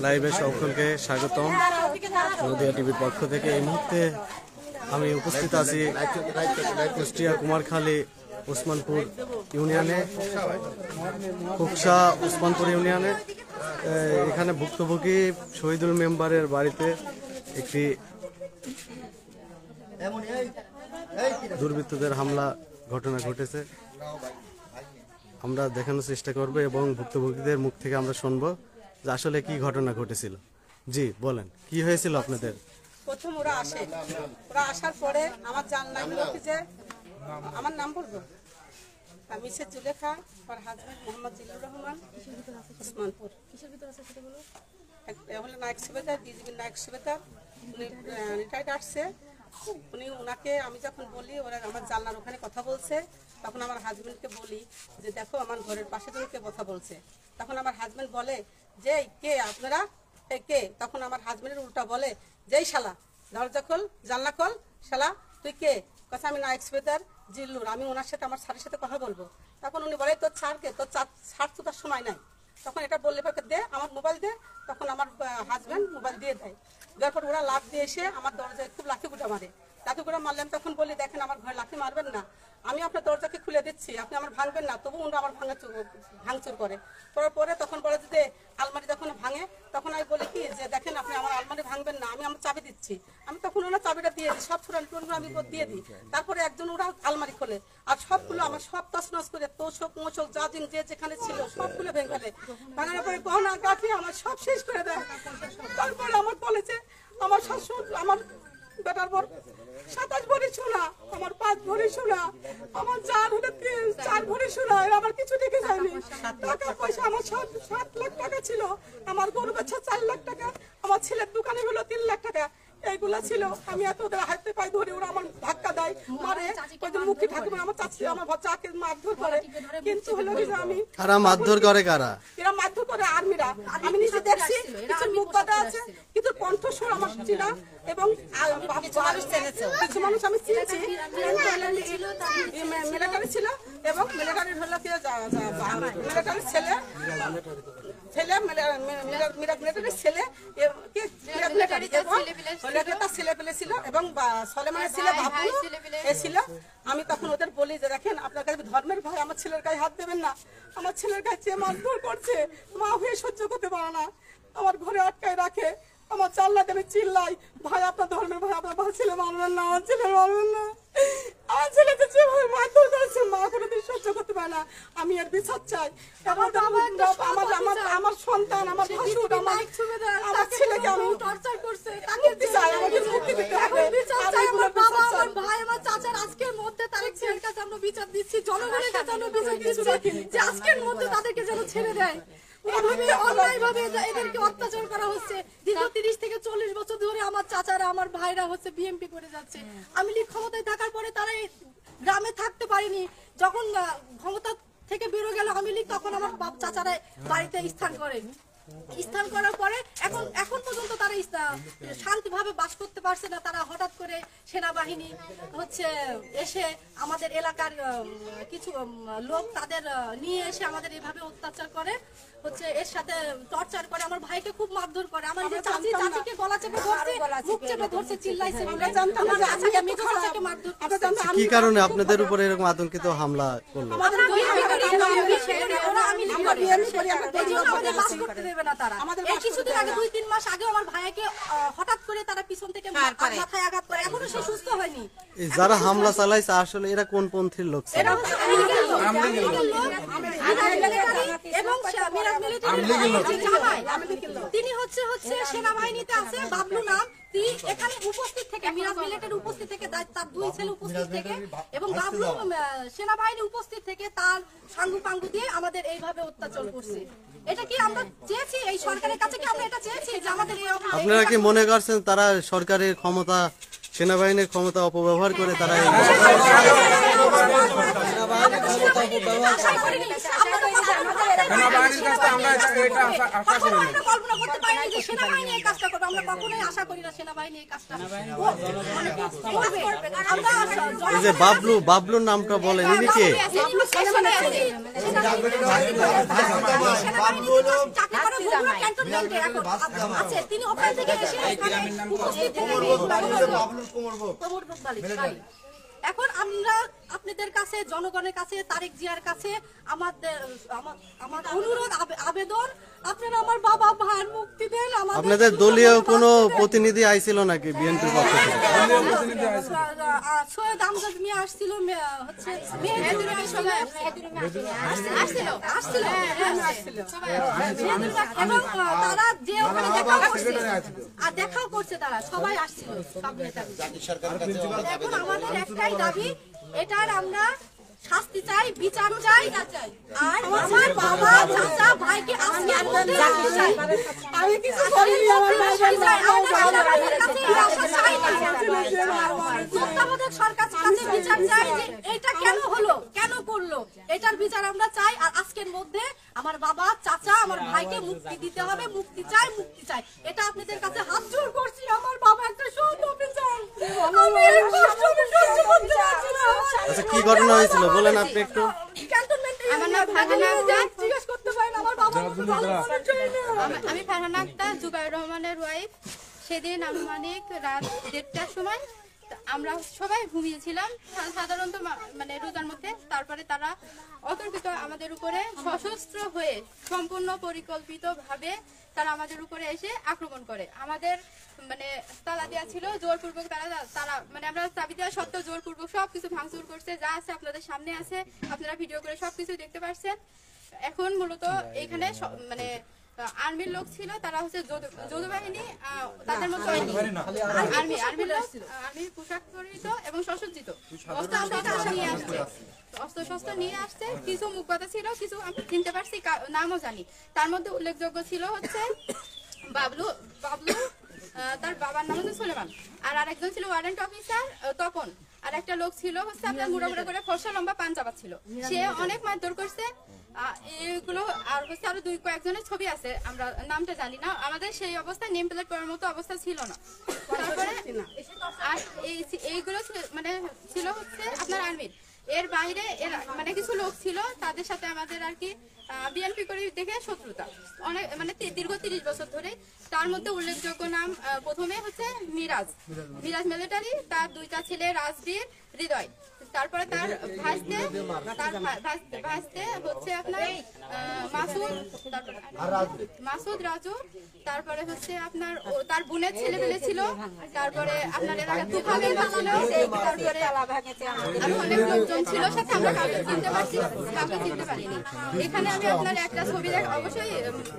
লাইভে সকলকে স্বাগতম। নদিয়া টিভির পক্ষ থেকে এই মুহূর্তে আমি উপস্থিত আছি কুষ্টিয়া কুমারখালী ওসমানপুর ইউনিয়নে, কুকসা ওসমানপুর ইউনিয়নে। এখানে ভুক্তভোগী শহীদুল মেম্বারের বাড়িতে একটি দুর্বৃত্তদের হামলা ঘটনা ঘটেছে। আমরা দেখানোর চেষ্টা করব এবং ভুক্তভোগীদের মুখ থেকে আমরা শুনবো যে আসলে কি ঘটনা ঘটেছিল। জি বলেন, কি হয়েছিল আপনাদের? প্রথম ওরা আসার পরে আমার জানলাম যে আমার নাম বলবো, মিসেস জুলেখা, আমার হাজবেন্ড মোহাম্মদ জিল্লুর রহমান, ওসমানপুর। হলো নায়ক সুবেদার, বিজিবির নায়ক সুবেদার, উনি রিটায়ার্ড আসছে। ওনাকে আমি যখন বলি ওরা আমার জানলার ওখানে কথা বলছে, তখন আমার হাজবেন্ডকে বলি যে দেখো আমার ঘরের পাশে তুমি কে কথা বলছে। তখন আমার হাজবেন্ড বলে যে কে আপনারা, কে? তখন আমার হাজবেন্ডের উল্টা বলে যেই শালা, দরজা খোল, জানলা খোল, শালা তুই কে? কথা আমি নায়ক সুবেদার জিল্লুর, আমি ওনার সাথে আমার স্যারের সাথে কথা বলবো। তখন উনি বলে তোর ছাড়কে, তোর ছাড় তো তার সময় নাই। তখন এটা বললে দে আমার মোবাইল দে। তখন আমার হাজব্যান্ড মোবাইল দিয়ে দেয়। দেওয়ার পর ওরা লাফ দিয়ে এসে আমার দরজায় খুব লাঠি গুঁটা মারে। লাঠি গুঁটা মারলাম, তখন বলি দেখেন আমার ঘরে লাঠি মারবেন না, আমি আপনার দরজাকে খুলে দিচ্ছি, আপনি আমার ভাঙবেন না। তবু ওরা আমার ভাঙচুর করে। করার পরে তখন বলে যে আলমারি যখন ভাঙে, তখন আমি বলি কি যে দেখেন আপনি আমার আলমারি ভাঙবেন না, আমি আমার চাবি দিচ্ছি। আমি তখন ওরা চাবিটা দিয়ে দিই, সব ছোটান টোনগুলো আমি দিয়ে দিই। তারপরে একজন ওরা আলমারি খোলে, আর সবগুলো আমার সব তছনছ করে তোষক মোচক যা দিন যে যেখানে ছিল সবগুলো ভেঙে ফেলে। ভাঙানোর পরে গহনা গাঠি আমার সব শেষ করে দেয়। তারপরে আমার বলেছে আমার শাশুড়, আমার বেটার বর 27 ভরি সোনা, আমার 5 ভরি সোনা, আমার 4 ভরি সোনা, আমার কিছু দেখে যায়নি। টাকা পয়সা আমার 7 লাখ টাকা ছিল, আমার গরু বাচ্চা 4 লাখ টাকা, আমার ছেলের দোকানে হলো 3 লাখ টাকা, এইগুলা ছিল। আমি এত ওদের হাতে পায়ে ধরে ওরা আমার ধাক্কা দেয়, মারে। ওই যে মুখী ঠাকুর আমার চাচি আমার চাকে মারধর করে। কিন্তু হলো যে আমি কারা মারধর করে? কারা এরা মারধর করে? আর্মিরা। আমি নিজে দেখছি, কিছু মুখ বাঁধা আছে, কিন্তু কণ্ঠস্বর আমার চিনা এবং কিছু মানুষ আমি চিনছি। মিলিটারি ছিল এবং মিলিটারির হলো কি মিলিটারির ছেলে আমি তখন ওদের বলি যে দেখেন আপনার কাছে ধর্মের ভয় আমার ছেলের গায়ে হাত দেবেন না, আমার ছেলের গায়ে যে মারধর করছে মা হয়ে সহ্য করতে পারে না, আমার ঘরে আটকায় রাখে, আমার চাল্লাতে আমি চিল্লাই ভাই আপনার ধর্মের ভয় আপনার ছেলে মারবেন না, আমার ছেলে মারবেন না। আমার ছেলেকে যেভাবে মারধর করেছে মা কোনোদিন সহ্য করতে পারে না। আমি এর বিচার চাই। আমার সন্তান, আমার ভাসুর, আমার ছেলেকে আমি টর্চার করছে, মুক্তি চাই, আমাকে মুক্তি দিতে হবে। আমার বাবা, আমার ভাই, আমার চাচার আজকের মধ্যে তারেক ছেলের কাছে আমরা বিচার দিচ্ছি, জনগণের কাছে আমরা বিচার দিচ্ছি যে আজকের মধ্যে তাদেরকে যেন ছেড়ে দেয়। এদেরকে অত্যাচার করা হচ্ছে দীর্ঘ 30 থেকে 40 বছর ধরে। আমার চাচারা, আমার ভাইরা হচ্ছে বিএমপি করে যাচ্ছে। আমি লীগ ক্ষমতায় থাকার পরে তারা গ্রামে থাকতে পারিনি, যখন ক্ষমতা থেকে বেরো গেল আমি লীগ, তখন আমার বাপ চাচারা বাড়িতে স্থান করার পরে এখন পর্যন্ত তারা শান্তিভাবে বাস করতে পারছে না। তারা হঠাৎ করে সেনাবাহিনী হচ্ছে এসে আমাদের এলাকার কিছু লোক তাদের নিয়ে এসে আমাদের এইভাবে অত্যাচার করে, হচ্ছে এর সাথে টর্চার করে, আমার ভাইকে খুব মারধর করে। আমার যে চাচিকে গলা চেপে ধরছে, মুখ চেপে ধরছে, চিল্লাইছে। কি কারণে আপনাদের উপরে এরকম আতঙ্কিত হামলা করলো? কিছুদিন আগে 2-3 মাস আগে আমার ভাইকে হঠাৎ করে তারা পিছন থেকে মাথায় আঘাত করে, এখনো সে সুস্থ হয়নি। যারা হামলা চালাইছে আসলে এরা কোন পন্থীর লোক? তিনি হচ্ছে সেনাবাহিনীতে আছে, বাবলু নাম। এখানে উপস্থিত থেকে মিরাজ মিলিটারি উপস্থিত থেকে তার 2 ছেলে উপস্থিত থেকে এবং বাবলু সেনাবাহিনী উপস্থিত থেকে তার সাঙ্গু পাঙ্গু দিয়ে আমাদের এইভাবে অত্যাচার করছে। এটা কি আমরা চেয়েছি? এই সরকারের কাছে কি আমরা এটা চেয়েছি যে আমাদের এই? আপনারা কি মনে করছেন তারা সরকারের ক্ষমতা, সেনাবাহিনীর ক্ষমতা অপব্যবহার করে তারা কল্পনা করতে পারিনি যে সেনাবাহিনী এই কাজটা করবে। আমরা কখনোই আশা করি না সেনাবাহিনী এই কাজটা করবে। এই যে বাবলুর নামটা বলেন, ইনি কে? তিনি ওখান থেকে এসে এখন আমরা আপনাদের কাছে, জনগণের কাছে, তারেক জিয়ার কাছে আমার অনুরোধ, আবেদন, আপনারা আমার বাবা ভাইয়ের মুক্তি দেন। আপনাদের দলীয় কোনো প্রতিনিধি আইছিল নাকি বিএনপির পক্ষ থেকে? সৈয়দ আমজাদ মিয়া আসছিল, হচ্ছে এবং তারা যে ওখানে দেখাও করছে, তারা সবাই আসছিল। এখন আমাদের একটাই দাবি, এটার আমরা শাস্তি চাই, বিচার চাই। আর আমার বাবা, চাচা, ভাইকে আজকে আমি কিছু বলিনি, আমার ভাই তত্ত্বাবধায়ক সরকারের কাছে বিচার চাই যে এটা কেন হলো, কেন করলো, এটার বিচার আমরা চাই। আর আজকের মধ্যে আমার বাবা, চাচা, আমার ভাইকে মুক্তি দিতে হবে। মুক্তি চাই, মুক্তি চাই। এটা আপনাদের কাছে হাত জোড় করছি। আমার বাবা একটা সৎ অফিসার, আমি এই কষ্ট সহ্য করতে পারছি না। আচ্ছা, কি ঘটনা হয়েছিল বলেন আপনি একটু। আমার নাম ফারহানা আক্তার, জিজ্ঞেস করতে পারেন আমার বাবা। আমি ফারহানা আক্তার, জুবাইর রহমানের ওয়াইফ। সেদিন আনুমানিক রাত 1:30টার সময় আমরা সবাই ঘুমিয়েছিলাম সাধারণত, মানে রোজার মধ্যে। তারপরে তারা অতর্কিত আমাদের উপরে সশস্ত্র হয়ে সম্পূর্ণ পরিকল্পিতভাবে তারা আমাদের উপরে এসে আক্রমণ করে। আমাদের মানে তালা দেওয়া ছিল, জোরপূর্বক তারা মানে আমরা চাবি দেওয়া সত্ত্বেও জোরপূর্বক সবকিছু ভাঙচুর করছে। যা আছে আপনাদের সামনে আছে, আপনারা ভিডিও করে সবকিছু দেখতে পাচ্ছেন। এখন মূলত এখানে মানে আর্মির লোক ছিল, তারা হচ্ছে যৌথ বাহিনী, তাদের মধ্যে আর্মি পোশাক পরিহিত এবং সসজ্জিত অস্ত্র নিয়ে আসছে। কিছু মুখপাতা ছিল, কিছু আমি চিনতে পারছি, নামও জানি। তার মধ্যে উল্লেখযোগ্য ছিল হচ্ছে বাবলু, তার বাবার নাম হচ্ছে সুলেমান। আর আরেকজন ছিল ওয়ারেন্ট অফিসার তপন। আর একটা লোক ছিল হচ্ছে আপনার মুড়া করে ফর্সা লম্বা পাঞ্জাবা ছিল, সে অনেক মারধর করছে এগুলো। আর হচ্ছে আরো কয়েকজনের ছবি আছে, আমরা নামটা জানি না। আমাদের সেই অবস্থায় নেম প্লেট করার মতো অবস্থা ছিল না। তারপরে আর এইগুলো মানে ছিল হচ্ছে আপনার আর্মির। এর বাইরে মানে কিছু লোক ছিল, তাদের সাথে আমাদের আর কি বিএনপি করে দেখে শত্রুতা অনেক, মানে দীর্ঘ 30 বছর ধরে। তার মধ্যে উল্লেখযোগ্য নাম প্রথমে হচ্ছে মিরাজ মিলিটারি, তার 2টা ছেলে রাজবীর, হৃদয়। তারপরে তার ভাইস্তে হচ্ছে আপনার মাসুদ, রাজু। তারপরে হচ্ছে আপনার তার বোনের ছেলে পেলে ছিল। তারপরে আপনার এলাকা তুফানের ছিল। তারপরে আরো অনেক লোকজন ছিল সাথে, আমরা কাউকে চিনতে পারছি, কাউকে চিনতে পারিনি। এখানে আমি আপনার একটা ছবি অবশ্যই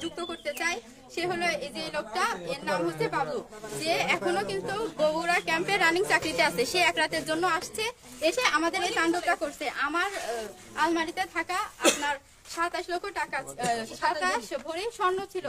যুক্ত করতে চাই। সে হলো এই যে লোকটা, এর নাম হচ্ছে বাবলু, যে এখনো কিন্তু বগুড়া ক্যাম্পে রানিং চাকরিতে আছে। সে এক রাতের জন্য আসছে, এসে আমাদের এই তাণ্ডবটা করছে। আমার আলমারিতে থাকা আপনার 27 লক্ষ টাকা, 27 ভরি স্বর্ণ ছিল।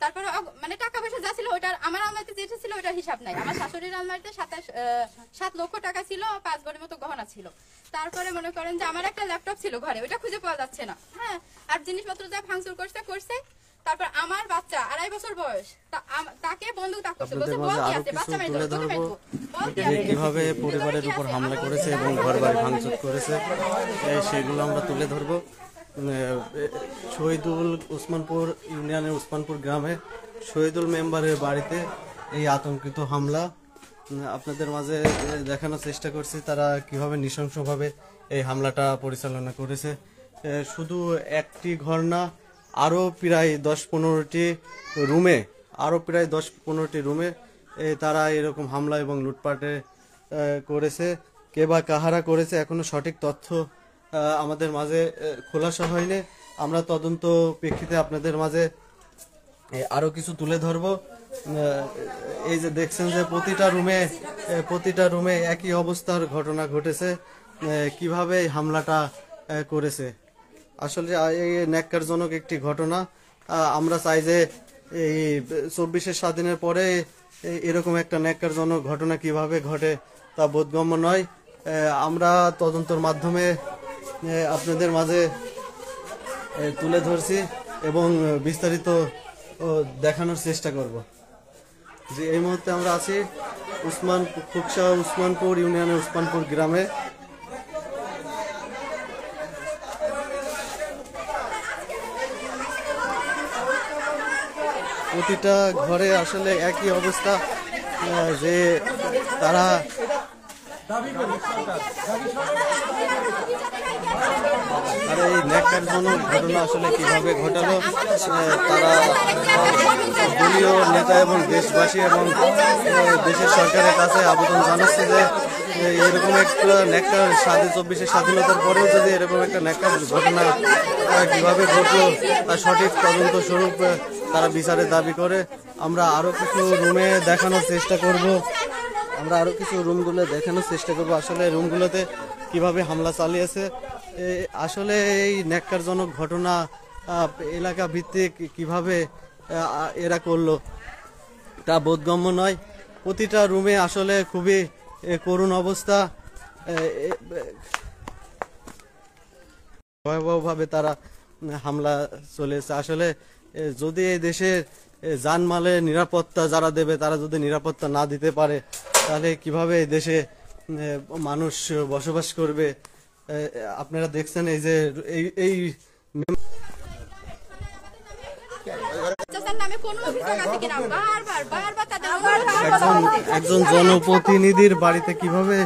তারপরে মানে টাকা পয়সা যা ছিল ওইটার, আমার আলমারিতে যেটা ছিল ওইটার হিসাব নাই। আমার শাশুড়ির আলমারিতে 7 লক্ষ টাকা ছিল, 5 ভরির মতো গহনা ছিল। তারপরে মনে করেন যে আমার একটা ল্যাপটপ ছিল ঘরে, ওইটা খুঁজে পাওয়া যাচ্ছে না। হ্যাঁ, আর জিনিসপত্র যা ভাঙচুর করছে। তারপর আমার বাচ্চা 2.5 বছর বয়স, তাকে বন্দুক তাক করছে, বলছে বল কি আছে, বাচ্চা মেরে দেবো, কিভাবে পরিবারের উপর হামলা করেছে এবং ঘরবাড়ি ভাঙচুর করেছে সেগুলো আমরা তুলে ধরবো। শহীদুল উসমানপুর ইউনিয়নের উসমানপুর গ্রামে শহীদুল মেম্বারের বাড়িতে এই আতঙ্কিত হামলা আপনাদের মাঝে দেখানোর চেষ্টা করছি। তারা কিভাবে নৃশংসভাবে এই হামলাটা পরিচালনা করেছে। শুধু একটি ঘর না, আরও প্রায় 10-15টি রুমে তারা এরকম হামলা এবং লুটপাটে করেছে। কে বা কাহারা করেছে এখনো সঠিক তথ্য আমাদের মাঝে খোলাসা হয়নি। আমরা তদন্ত প্রেক্ষিতে আপনাদের মাঝে আরো কিছু তুলে ধরবো। এই যে দেখছেন যে প্রতিটা রুমে একই অবস্থার ঘটনা ঘটেছে। কিভাবে এই হামলাটা করেছে আসলে এই ন্যাক্কারজনক একটি ঘটনা। আমরা চাই যে এই 24 স্বাধীনের পরে এরকম একটা ন্যাক্কারজনক ঘটনা কিভাবে ঘটে তা বোধগম্য নয়। আমরা তদন্তের মাধ্যমে আপনাদের মাঝে তুলে ধরছি এবং বিস্তারিত দেখানোর চেষ্টা করব। যে এই মুহূর্তে আমরা আছি খুকসা উসমানপুর ইউনিয়নের উসমানপুর গ্রামে। প্রতিটা ঘরে আসলে একই অবস্থা, যে তারা আর এই ন্যাক্কারজনক ঘটনা আসলে কিভাবে ঘটালো, তারা দলীয় নেতা এবং দেশবাসী এবং দেশের সরকারের কাছে আবেদন জানাচ্ছে যে এরকম একটা ন্যাক্কার 24 স্বাধীনতার পরেও যদি এরকম একটা ন্যাক্কার ঘটনা কিভাবে ঘটলো তার সঠিক তদন্ত স্বরূপ তারা বিচারের দাবি করে। আমরা আরো কিছু রুমে দেখানোর চেষ্টা করব, আসলে রুমগুলোতে কিভাবে হামলা চালিয়েছে। আসলে এই ন্যাক্কারজনক ঘটনা এলাকা ভিত্তিক কিভাবে এরা করলো তা বোধগম্য নয়। প্রতিটা রুমে আসলে খুবই করুণ অবস্থা, ভয়াবহভাবে তারা হামলা চলেছে। আসলে যদি এই দেশের জানমালের নিরাপত্তা যারা দেবে তারা যদি নিরাপত্তা না দিতে পারে তাহলে কিভাবে এই দেশে মানুষ বসবাস করবে। আপনারা দেখছেন এই যে এই একজন জনপ্রতিনিধির বাড়িতে কিভাবে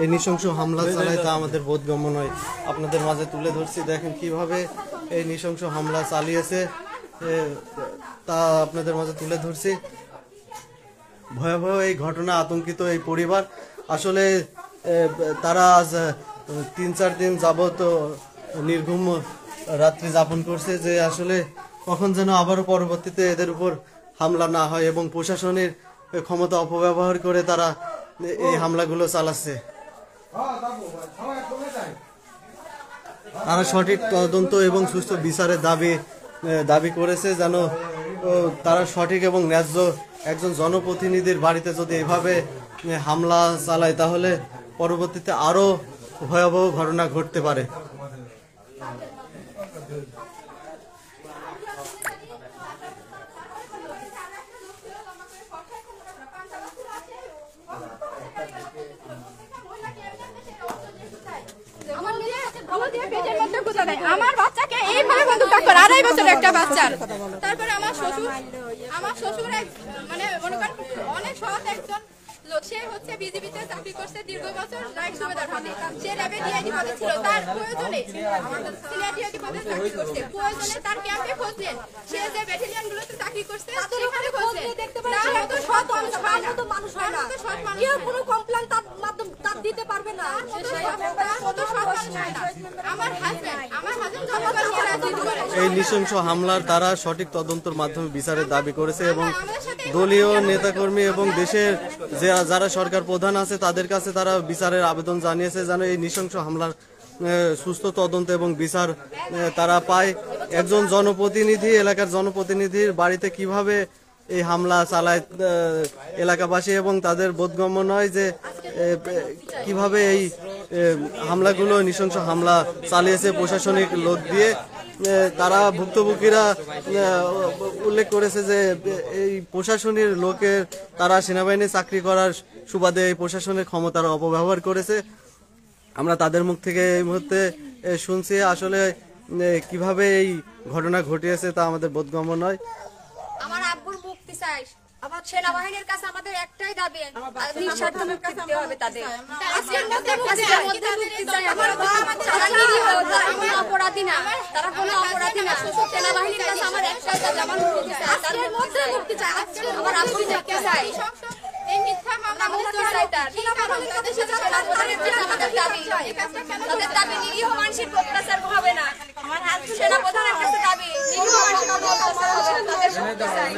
এই নৃশংস হামলা চালায় তা আমাদের বোধগম্য নয়। আপনাদের মাঝে তুলে ধরছি, দেখেন কিভাবে এই নৃশংস হামলা চালিয়েছে তা আপনাদের মাঝে তুলে ধরছি। ভয়াবহ এই ঘটনা, আতঙ্কিত এই পরিবার। আসলে তারা আজ 3-4 দিন যাবত নির্ঘুম রাত্রি যাপন করছে, যে আসলে কখন যেন আবারও পরবর্তীতে এদের উপর হামলা না হয় এবং প্রশাসনের ক্ষমতা অপব্যবহার করে তারা এই হামলাগুলো চালাচ্ছে। তারা সঠিক তদন্ত এবং সুস্থ বিচারের দাবি করেছে, যেন তারা সঠিক এবং ন্যায্য একজন জনপ্রতিনিধির বাড়িতে যদি এভাবে হামলা চালায় তাহলে পরবর্তীতে আরো ভয়াবহ ঘটনা ঘটতে পারে। আমার বাচ্চাকে এইভাবে বন্দুকটা করে 2.5 বছরের একটা বাচ্চার। তারপরে আমার শ্বশুর মানে মনে করেন অনেক সৎ একজন লোক, সে হচ্ছে বিজিবিতে চাকরি করছে দীর্ঘ বছর, নাইট সুবেদার পদে। সে র্যাবে ডিআইডি পদে ছিল, তার প্রয়োজনে সিনিয়র পদে চাকরি করছে, প্রয়োজনে তার ক্যাম্পে খোঁজলেন। সে যে ব্যাটালিয়ন গুলোতে চাকরি করছে সেখানে খোঁজলেন। তার মতো সৎ মানুষ হয় না, কেউ কোনো কমপ্লেইন তার মাধ্যমে তার দিতে পারবে না। আমার হাজবেন্ড এই নৃশংস হামলার তারা সঠিক তদন্তের মাধ্যমে বিচারের দাবি করেছে এবং দলীয় নেতাকর্মী এবং দেশের যারা সরকার প্রধান আছে তাদের কাছে তারা বিচারের আবেদন জানিয়েছে, যেন এই নৃশংস হামলার সুস্থ তদন্ত এবং বিচার তারা পায়। একজন জনপ্রতিনিধি, এলাকার জনপ্রতিনিধির বাড়িতে কিভাবে এই হামলা চালায় এলাকাবাসী এবং তাদের বোধগম্য নয় যে কিভাবে এই হামলাগুলো নৃশংস হামলা চালিয়েছে প্রশাসনিক লোক দিয়ে। তারা ভুক্তভোগীরা উল্লেখ করেছে যে এই প্রশাসনের লোকের তারা সেনাবাহিনী চাকরি করার সুবাদে এই প্রশাসনের ক্ষমতার অপব্যবহার করেছে। আমরা তাদের মুখ থেকে এই মুহূর্তে শুনছি আসলে কিভাবে এই ঘটনা ঘটিয়েছে তা আমাদের বোধগম্য নয়। আমার আব্বুর মুক্তি চাই, আমার সেনাবাহিনীর কাছে আমাদের একটাই দাবি, নিঃস্বার্থ মুক্তি দিতে হবে তাদের। আজকের মধ্যে মুক্তি চাই। আমার তারা নিরীহ, তারা কোনো অপরাধী না, তারা কোনো অপরাধী না। সেনাবাহিনীর কাছে আমার একটাই দাবি, আমার মুক্তি চাই। আজকের মধ্যে মুক্তি চাই, আমার আব্বুর মুক্তি চাই। এই মিথ্যা মামলা মুক্তি চাই তার। আমাদের দাবি, তাদের দাবি নিরীহ মানুষের অত্যাচার হবে না। আমার সেনাপ্রধানের কাছে দাবি, নিরীহ মানুষের অত্যাচার হবে না, তাদের মুক্তি চাই।